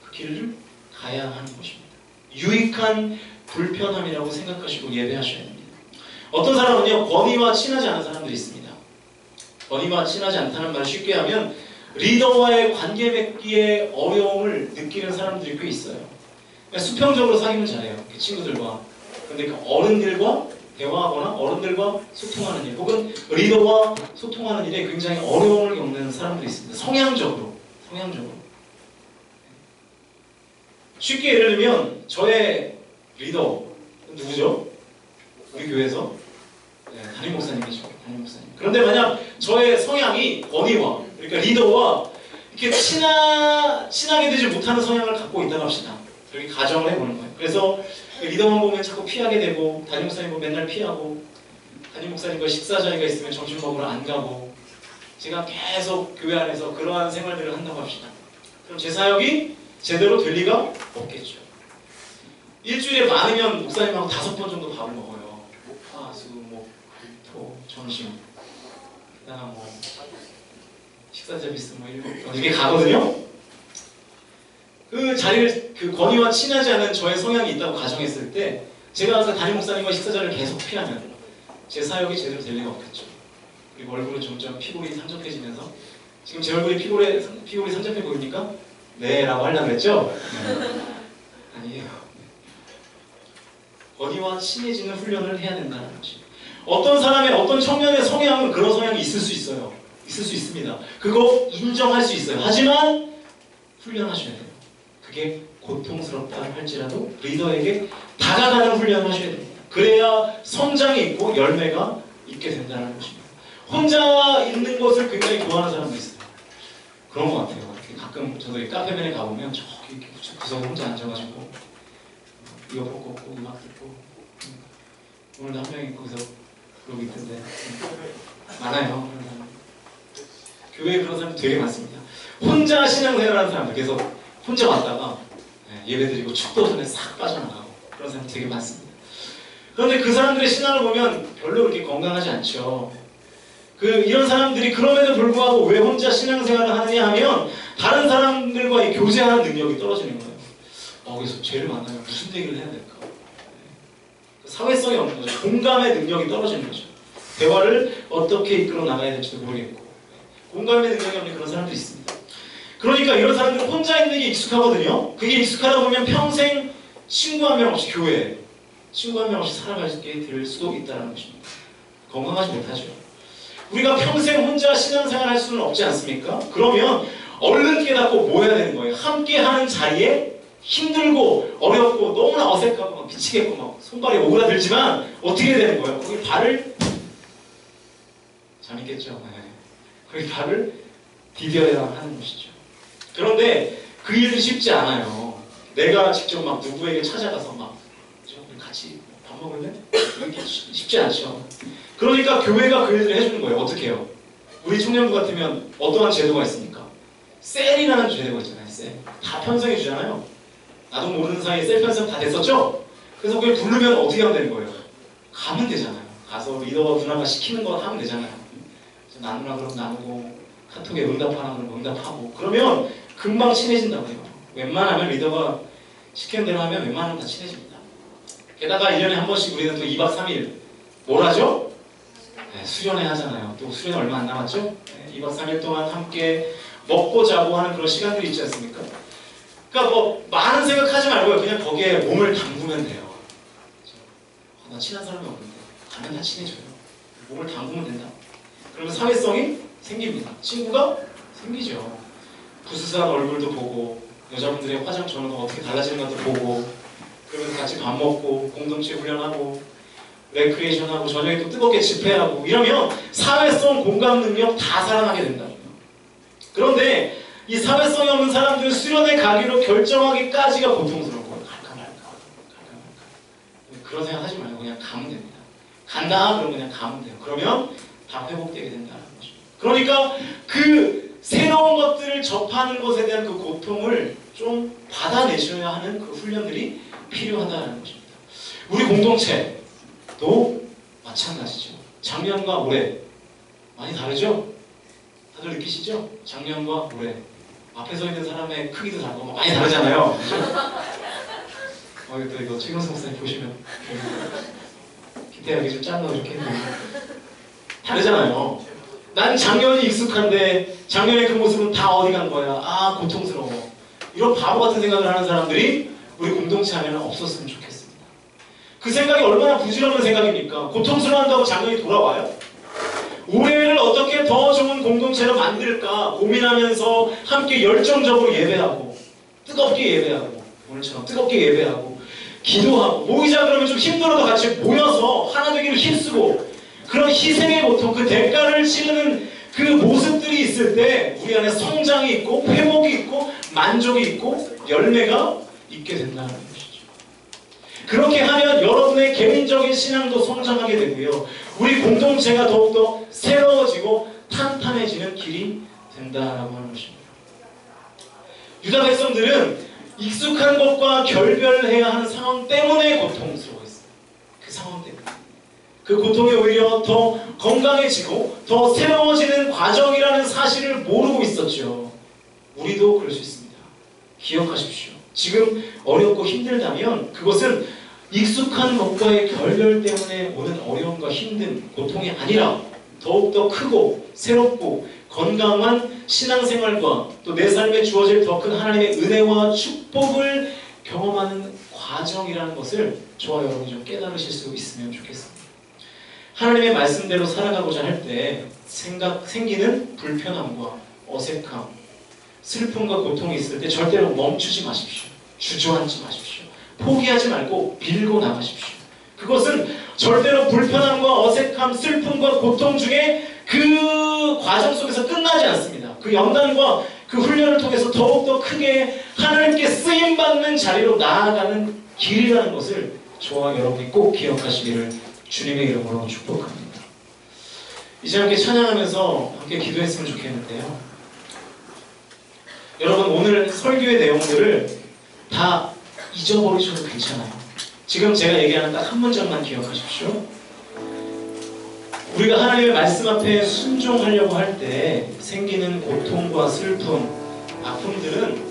그 길을 가야 하는 것입니다. 유익한 불편함이라고 생각하시고 예배하셔야 됩니다. 어떤 사람은요 권위와 친하지 않은 사람들이 있습니다. 권위와 친하지 않다는 말을 쉽게 하면 리더와의 관계 맺기에 어려움을 느끼는 사람들이 꽤 있어요. 수평적으로 사귀면 잘해요. 친구들과. 근데 그 어른들과 대화하거나 어른들과 소통하는 일 혹은 리더와 소통하는 일에 굉장히 어려움을 겪는 사람들이 있습니다. 성향적으로. 쉽게 예를 들면 저의 리더 누구죠? 우리 교회에서 담임 목사님이죠. 담임 목사님. 그런데 만약 저의 성향이 권위와 그러니까 리더와 이렇게 친하게 되지 못하는 성향을 갖고 있다고 합시다. 그렇게 가정을 해보는 거예요. 그래서 리더만 보면 자꾸 피하게 되고 담임 목사님 보면 맨날 피하고 담임 목사님과 식사 자리가 있으면 점심 먹으러 안 가고 제가 계속 교회 안에서 그러한 생활들을 한다고 합시다. 그럼 제 사역이 제대로 될 리가 없겠죠. 일주일에 많으면 목사님하고 5번 정도 밥을 먹어요. 목, 화, 수, 목, 토, 점심 그다음 뭐 식사 서비스 뭐 이렇게 가거든요. 그 자리를 그 권위와 친하지 않은 저의 성향이 있다고 가정했을 때 제가 아까 담임 목사님과 식사 자리를 계속 피하면 제 사역이 제대로 될 리가 없겠죠. 그리고 얼굴은 점점 피골이 산적해지면서 지금 제 얼굴이 피골이 산적해 보입니까? 네 라고 하려고 그랬죠? 아니에요. 권위와 친해지는 훈련을 해야 된다는 것입니다. 어떤 사람의 어떤 청년의 성향은 그런 성향이 있을 수 있어요. 있을 수 있습니다. 그거 인정할 수 있어요. 하지만 훈련하셔야 돼요. 그게 고통스럽다 할지라도 리더에게 다가가는 훈련을 하셔야 됩니다. 그래야 성장이 있고 열매가 있게 된다는 것입니다. 혼자 있는 것을 굉장히 좋아하는 사람도 있어요. 그런 것 같아요. 이렇게 가끔 저도 이 카페맨에 가보면 저기 이렇게 구석에 혼자 앉아가지고 이어폰 꽂고 음악 듣고 오늘도 한 명이 거기서 그러고 있던데 많아요. 그런 사람. 교회에 그런 사람이 되게 많습니다. 혼자 신앙생활하는 사람들 계속 혼자 왔다가 예배드리고 축도 전에 싹 빠져나가고 그런 사람이 되게 많습니다. 그런데 그 사람들의 신앙을 보면 별로 그렇게 건강하지 않죠. 이런 사람들이 그럼에도 불구하고 왜 혼자 신앙생활을 하느냐 하면 다른 사람들과의 교제하는 능력이 떨어지는 거예요. 그래서 쟤를 만나면 무슨 얘기를 해야 될까? 사회성이 없는 거죠. 공감의 능력이 떨어지는 거죠. 대화를 어떻게 이끌어 나가야 될지도 모르겠고 공감의 능력이 없는 그런 사람들이 있습니다. 그러니까 이런 사람들은 혼자 있는 게 익숙하거든요. 그게 익숙하다 보면 평생 친구 한 명 없이 교회에 친구 한 명 없이 살아가게 될 수도 있다는 것입니다. 건강하지 못하죠. 우리가 평생 혼자 신앙생활 할 수는 없지 않습니까? 그러면 얼른 깨닫고 뭐 해야 되는 거예요? 함께하는 자리에 힘들고 어렵고 너무나 어색하고 막 미치겠고 막 손발이 오그라들지만 어떻게 해야 되는 거예요? 거기 발을 잠있겠죠. 거기 발을 디뎌야 하는 것이죠. 그런데 그 일은 쉽지 않아요. 내가 직접 막 누구에게 찾아가서 막 같이 밥 먹을래? 이게 쉽지 않죠. 그러니까 교회가 그 일을 해주는 거예요. 어떻게 해요? 우리 청년부 같으면 어떠한 제도가 있습니까? 셀이라는 제도가 있잖아요. 셀. 다 편성해 주잖아요. 나도 모르는 사이에 셀 편성 다 됐었죠? 그래서 그걸 부르면 어떻게 하면 되는 거예요? 가면 되잖아요. 가서 리더가 누나가 시키는 거 하면 되잖아요. 나누라 그러면 나누고 카톡에 응답하라 그러면 응답하고 그러면 금방 친해진다고요. 웬만하면 리더가 시키는 대로 하면 웬만하면 다 친해집니다. 게다가 1년에 한 번씩 우리는 또 2박 3일 뭘 하죠? 수련회 하잖아요. 또 수련회 얼마 안 남았죠? 2박 3일 동안 함께 먹고 자고 하는 그런 시간들이 있지 않습니까? 그러니까 뭐 많은 생각하지 말고요. 그냥 거기에 몸을 담그면 돼요. 나 친한 사람이 없는데 가면 다 친해져요. 몸을 담그면 된다. 그러면 사회성이 생깁니다. 친구가 생기죠. 부스스한 얼굴도 보고 여자분들의 화장 전후가 어떻게 달라지는 것도 보고 그러면서 같이 밥 먹고 공동체 훈련하고 레크리에이션하고 저녁에 또 뜨겁게 집회하고 이러면 사회성 공감 능력 다 살아나게 된다고요. 그런데 이 사회성이 없는 사람들은 수련회 가기로 결정하기까지가 고통스러운 거예요. 갈까 말까. 그런 생각 하지 말고 그냥 가면 됩니다. 간다 그러면 그냥 가면 돼요. 그러면 다 회복되게 된다는 거죠. 그러니까 그 새로운 것들을 접하는 것에 대한 그 고통을 좀 받아내셔야 하는 그 훈련들이 필요하다는 것입니다. 우리 공동체도 마찬가지죠. 작년과 올해 많이 다르죠? 다들 느끼시죠? 작년과 올해 앞에 서 있는 사람의 크기도 다르고 많이 다르잖아요. 또 이거 최경수 목사님 보시면 기대하기 좀 작나 이렇게 했는데 다르잖아요. 난 작년이 익숙한데 작년의 그 모습은 다 어디 간 거야? 고통스러워. 이런 바보 같은 생각을 하는 사람들이 우리 공동체 안에는 없었으면 좋겠습니다. 그 생각이 얼마나 부질없는 생각입니까? 고통스러워한다고 작년이 돌아와요? 올해를 어떻게 더 좋은 공동체로 만들까 고민하면서 함께 열정적으로 예배하고 뜨겁게 예배하고 오늘처럼 뜨겁게 예배하고 기도하고 모이자 그러면 좀 힘들어도 같이 모여서 하나 되기를 힘쓰고 그런 희생의 고통 그 대가를 치르는 그 모습들이 있을 때 우리 안에 성장이 있고 회복이 있고 만족이 있고 열매가 있게 된다는 것이죠. 그렇게 하면 여러분의 개인적인 신앙도 성장하게 되고요. 우리 공동체가 더욱더 새로워지고 탄탄해지는 길이 된다라고 하는 것입니다. 유다 백성들은 익숙한 것과 결별해야 하는 상황 때문에 고통스러워했어요. 그 상황 때문에. 그 고통이 오히려 더 건강해지고 더 새로워지는 과정이라는 사실을 모르고 있었죠. 우리도 그럴 수 있습니다. 기억하십시오. 지금 어렵고 힘들다면 그것은 익숙한 것과의 결별 때문에 오는 어려움과 힘든 고통이 아니라 더욱더 크고 새롭고 건강한 신앙생활과 또 내 삶에 주어질 더 큰 하나님의 은혜와 축복을 경험하는 과정이라는 것을 저와 여러분이 좀 깨달으실 수 있으면 좋겠습니다. 하나님의 말씀대로 살아가고자 할 때 생기는 불편함과 어색함, 슬픔과 고통이 있을 때 절대로 멈추지 마십시오. 주저앉지 마십시오. 포기하지 말고 밀고 나가십시오. 그것은 절대로 불편함과 어색함, 슬픔과 고통 중에 그 과정 속에서 끝나지 않습니다. 그 연단과 그 훈련을 통해서 더욱더 크게 하나님께 쓰임받는 자리로 나아가는 길이라는 것을 저와 여러분이 꼭 기억하시기를 주님의 이름으로 축복합니다. 이제 함께 찬양하면서 함께 기도했으면 좋겠는데요. 여러분, 오늘 설교의 내용들을 다 잊어버리셔도 괜찮아요. 지금 제가 얘기하는 딱 한 문장만 기억하십시오. 우리가 하나님의 말씀 앞에 순종하려고 할 때 생기는 고통과 슬픔, 아픔들은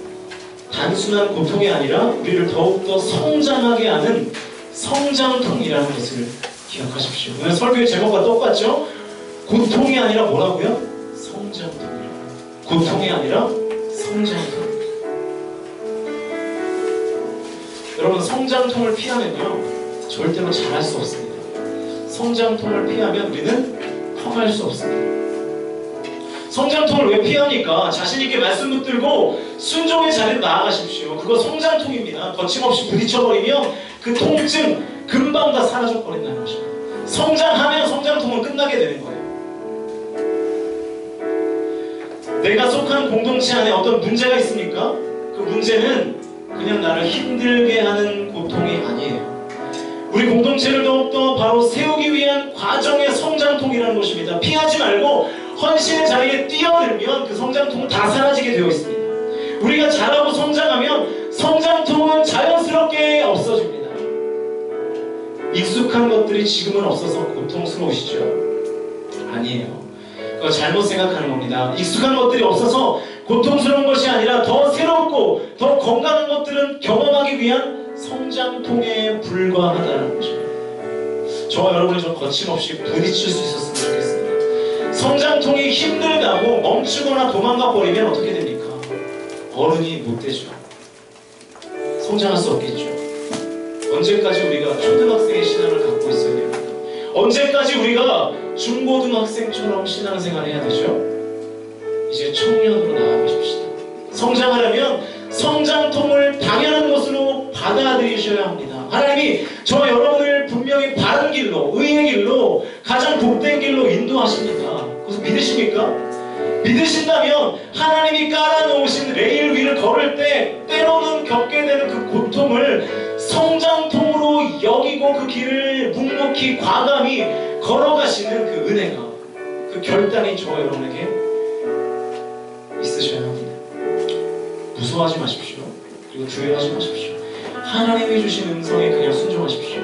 단순한 고통이 아니라 우리를 더욱더 성장하게 하는 성장통이라는 것을 기억하십시오. 오늘 설교의 제목과 똑같죠? 고통이 아니라 뭐라고요? 성장통이라고. 고통이 아니라 성장통. 여러분, 성장통을 피하면요 절대로 잘할 수 없습니다. 성장통을 피하면 우리는 커갈 수 없습니다. 성장통을 왜 피합니까? 자신있게 말씀 붙들고 순종의 자리로 나아가십시오. 그거 성장통입니다. 거침없이 부딪혀버리면 그 통증 금방 다 사라져버린다는 것입니다. 성장하면 성장통은 끝나게 되는 거예요. 내가 속한 공동체 안에 어떤 문제가 있습니까? 그 문제는 그냥 나를 힘들게 하는 고통이 아니에요. 우리 공동체를 더욱더 바로 세우기 위한 과정의 성장통이라는 것입니다. 피하지 말고 헌신의 자리에 뛰어들면 그 성장통은 다 사라지게 되어 있습니다. 우리가 자라고 성장하면 성장통은 자연스럽게 없어집니다. 익숙한 것들이 지금은 없어서 고통스러우시죠? 아니에요. 그거 잘못 생각하는 겁니다. 익숙한 것들이 없어서 고통스러운 것이 아니라 더 새롭고 더 건강한 것들은 경험하기 위한 성장통에 불과하다는 것입니다. 저와 여러분이 좀 거침없이 부딪힐 수 있었으면 좋겠습니다. 성장통이 힘들다고 멈추거나 도망가 버리면 어떻게 됩니까? 어른이 못 되죠. 성장할 수 없겠죠. 언제까지 우리가 초등학생의 신앙을 갖고 있어야 됩니까? 언제까지 우리가 중고등학생처럼 신앙생활을 해야 되죠? 이제 청년으로 나아가십시다. 성장하려면 성장통을 당연한 것으로 받아들이셔야 합니다. 하나님이 저와 여러분을 분명히 바른 길로, 의의 길로, 가장 복된 길로 인도하십니다. 그래서 믿으십니까? 믿으신다면 하나님이 깔아놓으신 레일 위를 걸을 때 때로는 겪게 되는 그 고통을 성장통으로 여기고 그 길을 묵묵히 과감히 걸어가시는 그 은혜가, 그 결단이 저와 여러분에게 있으셔야 합니다. 무서워하지 마십시오. 그리고 두려워하지 마십시오. 하나님이 주신 음성에 그냥 순종하십시오.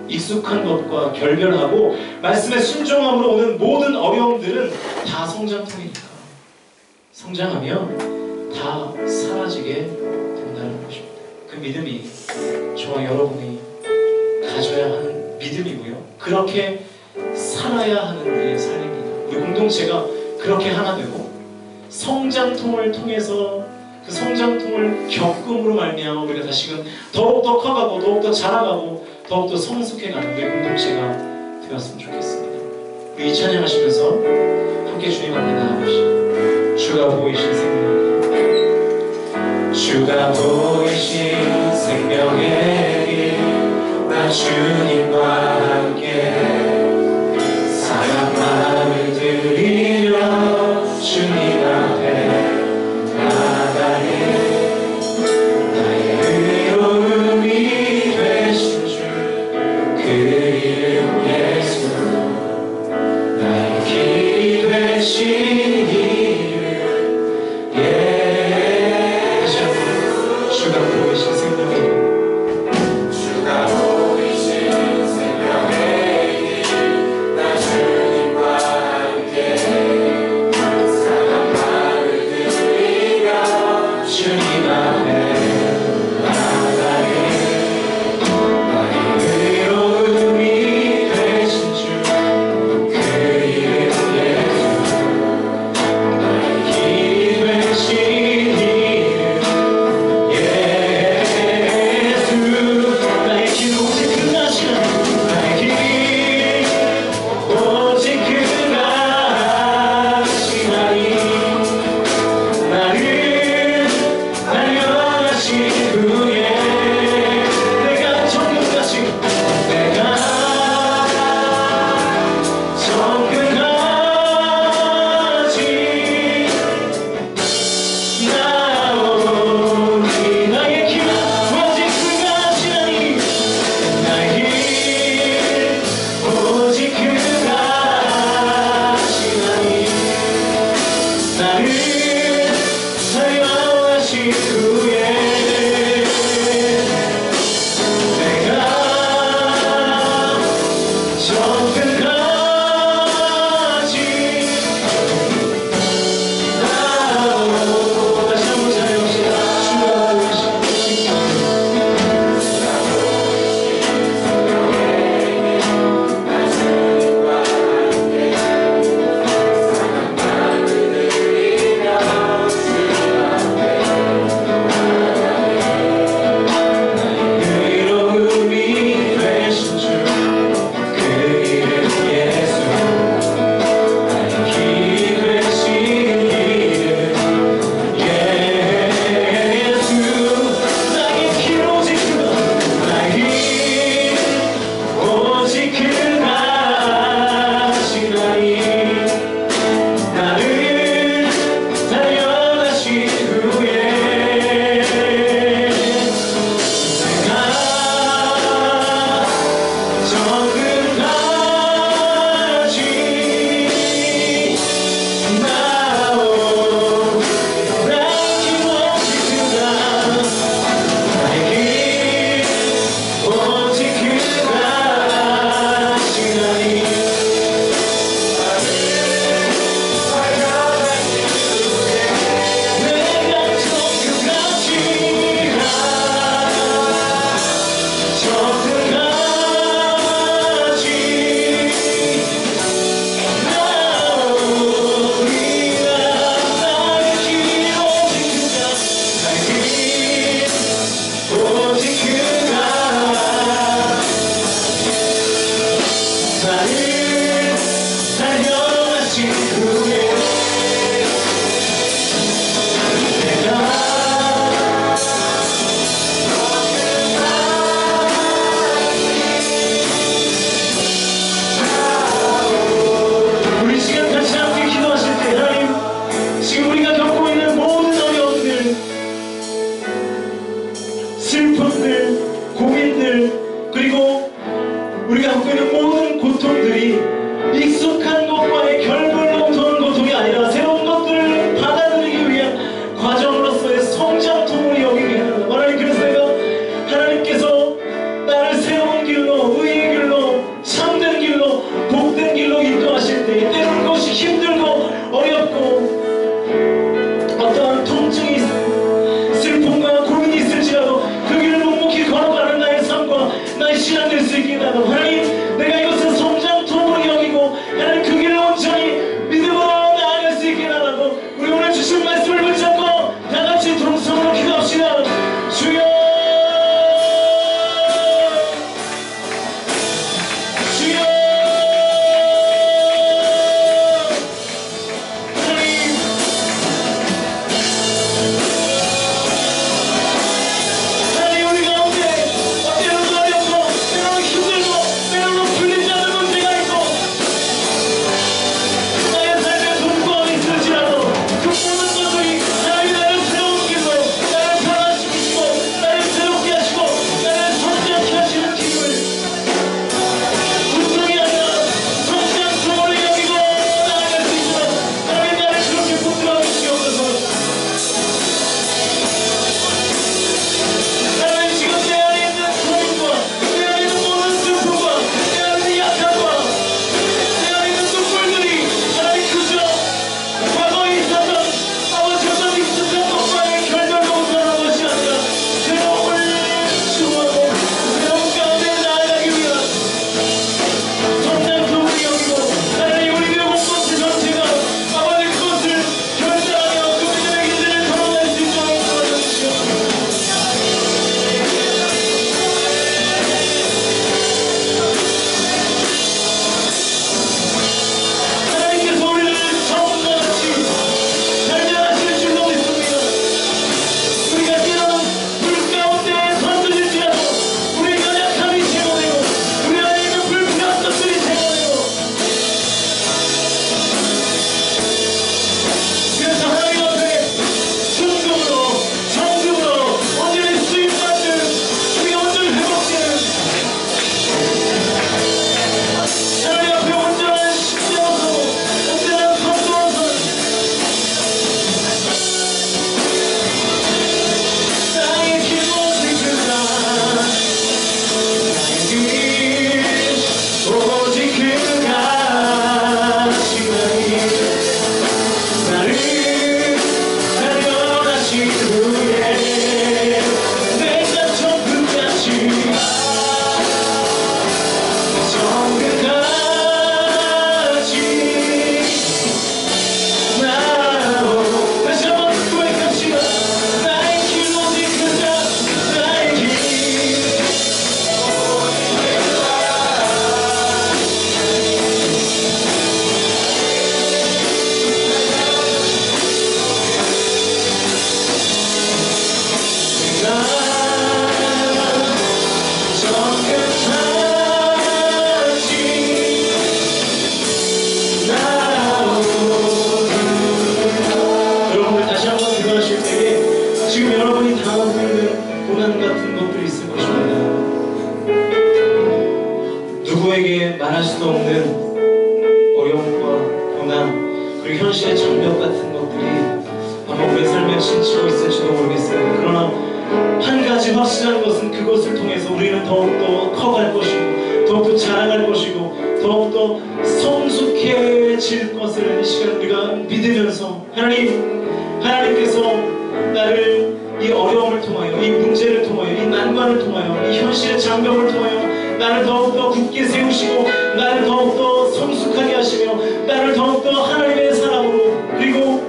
익숙한 것과 결별하고 말씀에 순종함으로 오는 모든 어려움들은 다 성장통이니까 성장하면 다 사라지게 된다는 것입니다. 그 믿음이 저와 여러분이 가져야 하는 믿음이고요. 그렇게 살아야 하는 우리의 삶입니다. 우리 공동체가 그렇게 하나 되고 성장통을 통해서 그 성장통을 겪음으로 말미암아 우리가 다시금 더욱더 커가고 더욱더 자라가고 더욱더 성숙해가는 우리 공동체가 되었으면 좋겠습니다. 우리 이 찬양하시면서 함께 주님 앞에 나아가시죠. 주가 보이신 생명이, 주가 보이신 생명의 길, 나 주님과 함께 사랑 마음을 드리며 주님 앞에 나아가리. 나의 의로움이 되신 주 그 이름 예수, 나의 길이 되신 이름 예수. 주가 보이신 생명의 길, 주가 보이신 생명의 길, 나 주님과 함께 사랑 마음을 드리며 주님 앞에 나아가리. 나의 의로움이 우리가 갖고 있는 모든 고통들이 익숙한 것과의 결별로부터 온 고통이 아니라 새로운 것들을 받아들이기 위한 과정으로서의 성장통으로 여기게 합니다. 하나님, 그래서 내가 하나님께서 나를 새로운 길로, 의의 길로, 참된 길로, 복된 길로 인도하실 때 때로는 그것이 힘들고 어렵고 어떠한 통증이, 슬픔과 고민이 있을지라도 그 길을 묵묵히 걸어가는 나의 삶과 나의 신앙 될 수 있게 하나님, 하나님, 내가 이것을 성장통으로 여기고 하나님 그 길을 온전히 믿음으로 나아갈 수 있게 하라고 우리 오늘 주신 말씀을 붙잡고 다같이 동성으로 기도합시다. 주여, 누구에게 말할 수도 없는 어려움과 고난, 그리고 현실의 장벽 같은 것들이 아마 우리의 삶에 진치고 있을지도 모르겠어요. 그러나 한 가지 확실한 것은 그것을 통해서 우리는 더욱더 커갈 것이고 더욱더 자라갈 것이고 더욱더 성숙해질 것을 이 시간 우리가 믿으면서 하나님께서 나를 이 어려움을 통하여, 이 문제를 통하여, 이 난관을 통하여, 이 현실의 장벽을 통하여 나를 더욱더 굳게 세우시고 나를 더욱더 성숙하게 하시며 나를 더욱더 하나님의 사람으로, 그리고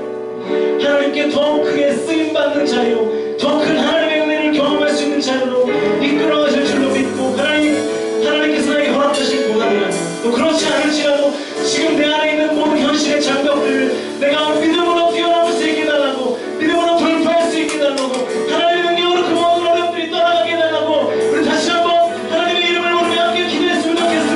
하나님께 더 크게 쓰임받는 자리로, 더 큰 하나님의 은혜를 경험할 수 있는 자리로 이끌어 가실 줄로 믿고, 하나님께서 나에게 허락하신 고난이라면, 또 그렇지 않을지라도 지금 내 안에 있는 모든 현실의 장벽들을 내가 믿음으로 뛰어넘을 수 있게 해달라고, 믿음으로 돌파할 수 있게 해달라고, 하나님의 능력으로 그 모든 어려움들이 떠나가게 해달라고, 우리 다시 한번 하나님의 이름을 부르며 함께 기도했으면 좋겠습니다.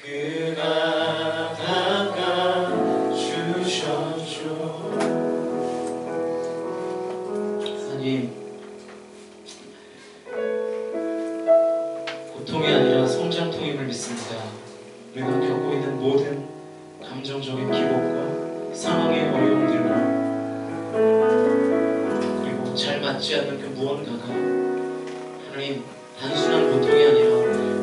그가 닦아주셨죠. 하나님, 고통이 아니라 성장통임을 믿습니다. 우리가 겪고 있는 모든 감정적인 기복과 상황의 어려움들과 그리고 잘 맞지 않는 그 무언가가 하나님 단순한 고통이 아니라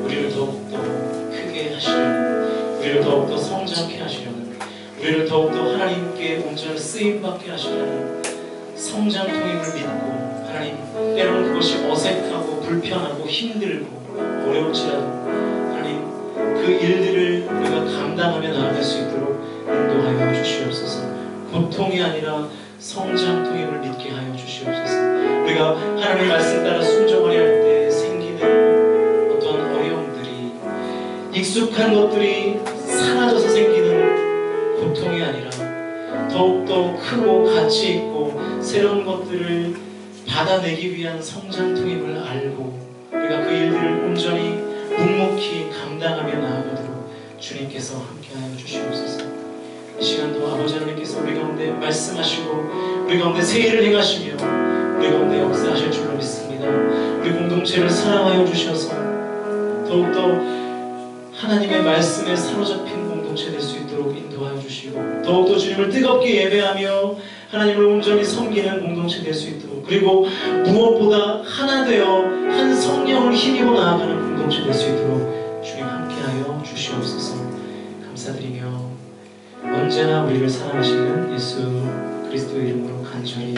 우리를 더욱더 크게 하시려는, 우리를 더욱더 성장케 하시려는, 우리를 더욱더 하나님께 온전히 쓰임받게 하시려는 성장통임을 믿고, 하나님 때로는 그것이 어색하고 불편하고 힘들고 어려울지라도 하나님 그 일들을 우리가 감당하며 나아갈 수 있도록 인도하여 주시옵소서. 고통이 아니라 성장통임을 믿게 하여 주시옵소서. 우리가 하나님의 말씀 따라 순종하려 할 때 생기는 어떤 어려움들이, 익숙한 것들이 사라져서 생기는 고통이 아니라 더욱더 크고 가치 있고 새로운 것들을 받아내기 위한 성장통임을 알고 우리가 그 일들을 온전히 묵묵히 감당하며 나아가도록 주님께서 함께하여 주시옵소서. 이 시간도 아버지 하나님께서 우리 가운데 말씀하시고 우리 가운데 새 일을 행하시며 우리 가운데 역사하실 줄로 믿습니다. 우리 공동체를 사랑하여 주셔서 더욱더 하나님의 말씀에 사로잡힌 공동체 될 수 있도록 인도하여 주시고, 더욱더 주님을 뜨겁게 예배하며 하나님을 온전히 섬기는 공동체 될 수 있도록, 그리고 무엇보다 하나 되어 한 성령을 힘입어 나아가는 공동체 될 수 있도록 주님 함께하여 주시옵소서. 감사드리며 언제나 우리를 사랑하시는 예수 그리스도의 이름으로 간절히